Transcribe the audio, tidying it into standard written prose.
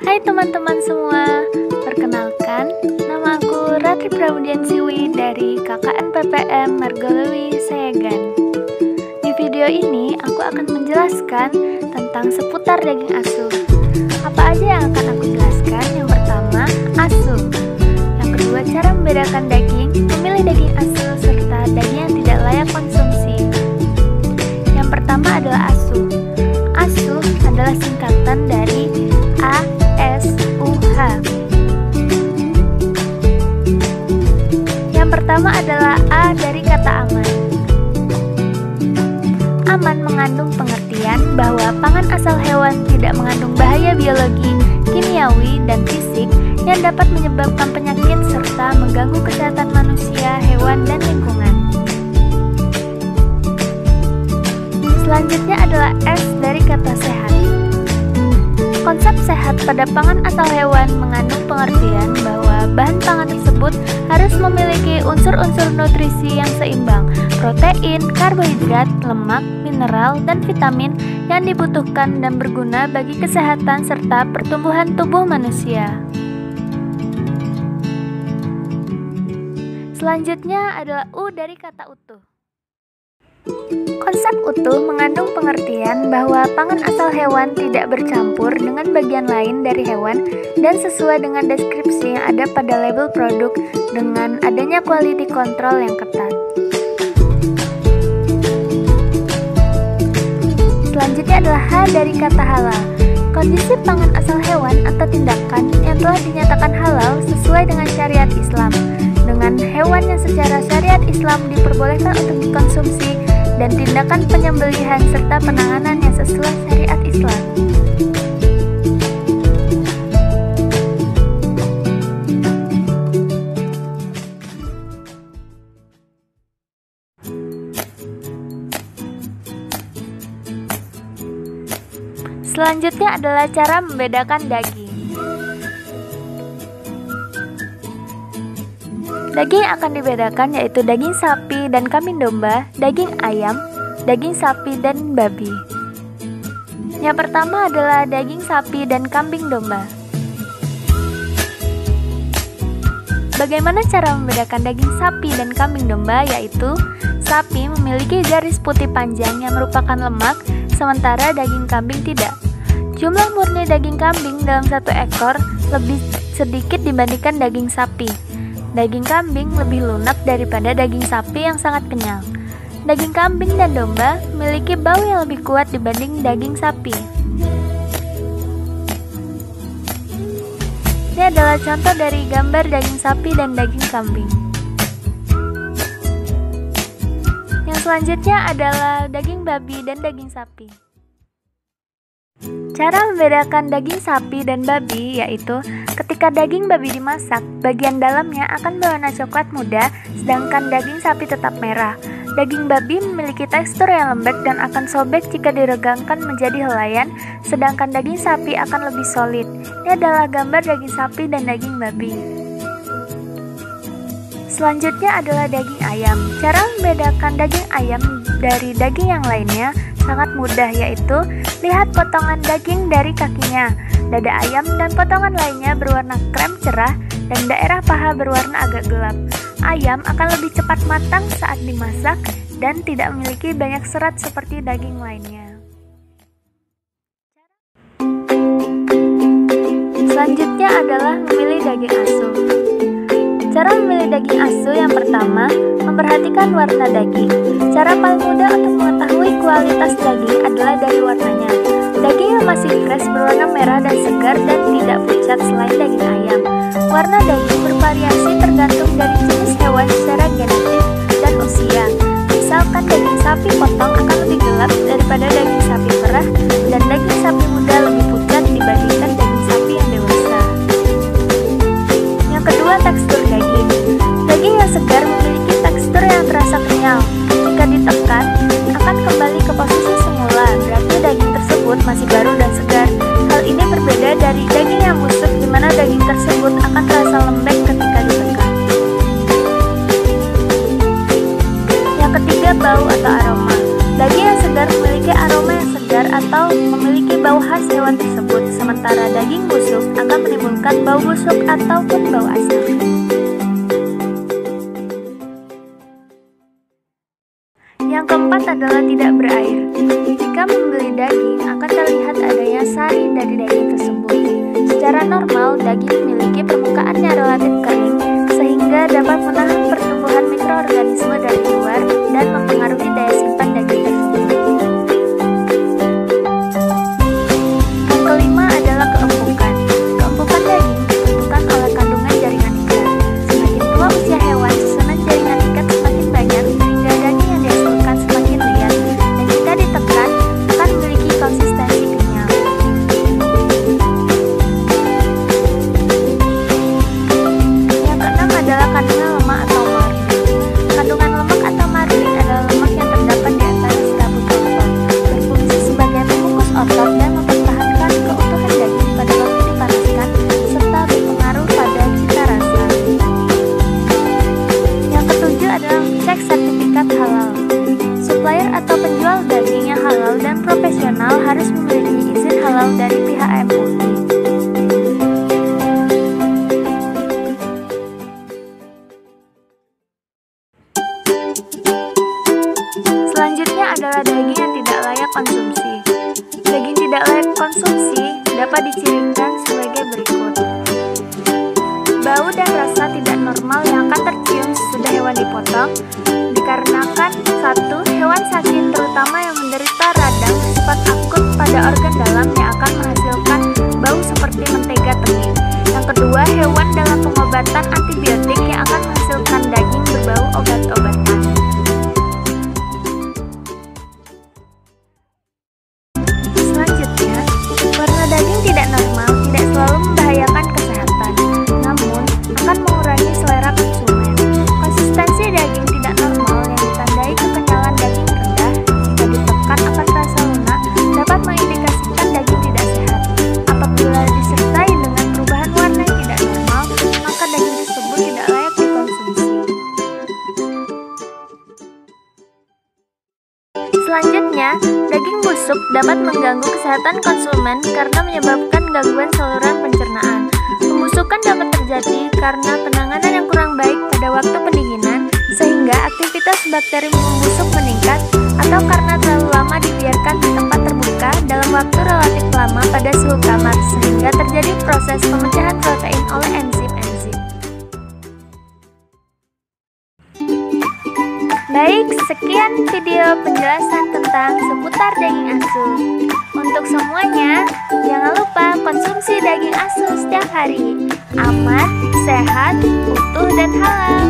Hai teman-teman semua, perkenalkan, nama aku Ratri Pramudiansiwi dari KKN PPM Margolowi Sayegan. Di video ini, aku akan menjelaskan tentang seputar daging asu. Apa aja yang akan aku jelaskan? Yang pertama, asu. Yang kedua, cara membedakan daging, memilih daging asu, serta daging yang tidak layak konsumsi. Yang pertama adalah asu. Asu adalah singkatan dari ASUH. Yang pertama adalah A dari kata aman. Aman mengandung pengertian bahwa pangan asal hewan tidak mengandung bahaya biologi, kimiawi, dan fisik yang dapat menyebabkan penyakit serta mengganggu kesehatan manusia, hewan, dan lingkungan. Selanjutnya adalah S dari kata sehat. Konsep sehat pada pangan asal hewan mengandung pengertian bahwa bahan pangan tersebut harus memiliki unsur-unsur nutrisi yang seimbang, protein, karbohidrat, lemak, mineral, dan vitamin yang dibutuhkan dan berguna bagi kesehatan serta pertumbuhan tubuh manusia. Selanjutnya adalah U dari kata utuh. Konsep utuh mengandung pengertian bahwa pangan asal hewan tidak bercampur dengan bagian lain dari hewan dan sesuai dengan deskripsi yang ada pada label produk dengan adanya quality control yang ketat. Selanjutnya adalah H dari kata halal. Kondisi pangan asal hewan atau tindakan yang telah dinyatakan halal sesuai dengan syariat Islam, dengan hewan yang secara syariat Islam diperbolehkan untuk dikonsumsi, dan tindakan penyembelihan serta penanganan yang sesuai syariat Islam. Selanjutnya adalah cara membedakan daging. Daging yang akan dibedakan yaitu daging sapi dan kambing domba, daging ayam, daging sapi dan babi. Yang pertama adalah daging sapi dan kambing domba. Bagaimana cara membedakan daging sapi dan kambing domba? Yaitu sapi memiliki garis putih panjang yang merupakan lemak, sementara daging kambing tidak. Jumlah murni daging kambing dalam satu ekor lebih sedikit dibandingkan daging sapi. Daging kambing lebih lunak daripada daging sapi yang sangat kenyal. Daging kambing dan domba memiliki bau yang lebih kuat dibanding daging sapi. Ini adalah contoh dari gambar daging sapi dan daging kambing. Yang selanjutnya adalah daging babi dan daging sapi. Cara membedakan daging sapi dan babi yaitu ketika daging babi dimasak, bagian dalamnya akan berwarna coklat muda, sedangkan daging sapi tetap merah. Daging babi memiliki tekstur yang lembek dan akan sobek jika diregangkan menjadi helaian, sedangkan daging sapi akan lebih solid. Ini adalah gambar daging sapi dan daging babi. Selanjutnya adalah daging ayam. Cara membedakan daging ayam dari daging yang lainnya sangat mudah, yaitu lihat potongan daging dari kakinya. Dada ayam dan potongan lainnya berwarna krem cerah dan daerah paha berwarna agak gelap. Ayam akan lebih cepat matang saat dimasak dan tidak memiliki banyak serat seperti daging lainnya. Selanjutnya adalah memilih daging asu. Cara memilih daging asu yang pertama, memperhatikan warna daging. Cara paling mudah untuk mengetahui kualitas daging adalah dari warnanya. Daging yang masih fresh berwarna merah dan segar dan tidak pucat selain daging ayam. Warna daging bervariasi tergantung dari jenis hewan secara genetik dan usia. Misalkan daging sapi potong akan lebih gelap daripada daging sapi merah, dan daging sapi muda lebih pucat dibandingkan daging sapi yang dewasa. Yang kedua, tekstur daging. Daging yang segar memiliki tekstur yang terasa kenyal. Jika ditekan, akan kembali ke posisi semula, berarti daging tersebut masih baru dan segar. Hal ini berbeda dari daging yang busuk, di mana daging tersebut akan terasa lembek ketika ditekan. Yang ketiga, bau atau aroma. Daging yang segar memiliki aroma yang segar atau memiliki bau khas busuk akan menimbulkan bau busuk ataupun bau asam. Yang keempat adalah tidak berair. Jika membeli daging, akan terlihat adanya sari dari daging tersebut. Secara normal, daging memiliki permukaan yang relatif kering, sehingga dapat menahan pertumbuhan mikroorganisme dari luar dan mempengaruhi daya simpan daging tersebut. Yang kelima adalah keempukan. Keempukan daging disebabkan oleh kandungan jaringan ikat. Semakin tua usia hewan, susunan jaringan ikat semakin banyak, sehingga daging yang dihasilkan semakin liat, dan jika ditekan akan memiliki konsistensi kenyal. Yang keenam adalah kandungan lemak atau margarin. Kandungan lemak atau margarin adalah lemak yang terdapat di antara serabut otot, berfungsi sebagai pembungkus otot dan mempertahankan keutuhan daging pada waktu dipanaskan, serta berpengaruh pada cita rasa. Yang ketujuh adalah cek sertifikat halal. Supplier atau penjual daging yang halal dan profesional harus memiliki izin halal dari pihak MUI. Selanjutnya adalah daging yang tidak layak konsumsi. Daging tidak layak konsumsi dapat dicirikan sebagai berikut. Bau dan rasa tidak normal yang akan tercium sesudah hewan dipotong, dikarenakan 1. Hewan sakit, terutama yang menderita radang bersifat akut pada organ dalam yang akan menghasilkan bau seperti mentega tengik. Yang kedua, hewan dalam pengobatan antibiotik yang akan menghasilkan daging berbau obat-obatan. Selanjutnya, warna daging tidak normal tidak selalu membahayakan kesehatan, namun akan mengurangi selera konsumen. Konsistensi daging tidak normal yang ditandai kekenyalan daging rendah, jika ditekan akan terasa lunak, dapat mengindikasikan daging tidak sehat. Apabila disertai dengan perubahan warna yang tidak normal, maka daging tersebut tidak layak dikonsumsi. Selanjutnya, daging busuk dapat mengganggu kesehatan konsumen karena menyebabkan gangguan saluran pencernaan. Pembusukan dapat terjadi karena penanganan yang kurang baik pada waktu pendinginan, sehingga aktivitas bakteri membusuk meningkat, atau karena terlalu lama dibiarkan di tempat terbuka dalam waktu relatif lama pada suhu kamar, sehingga terjadi proses pemecahan protein oleh enzim-enzim. Baik, sekian video penjelasan tentang seputar daging asu. Untuk semuanya, jangan lupa konsumsi daging asu setiap hari. Aman, sehat, utuh, dan halal.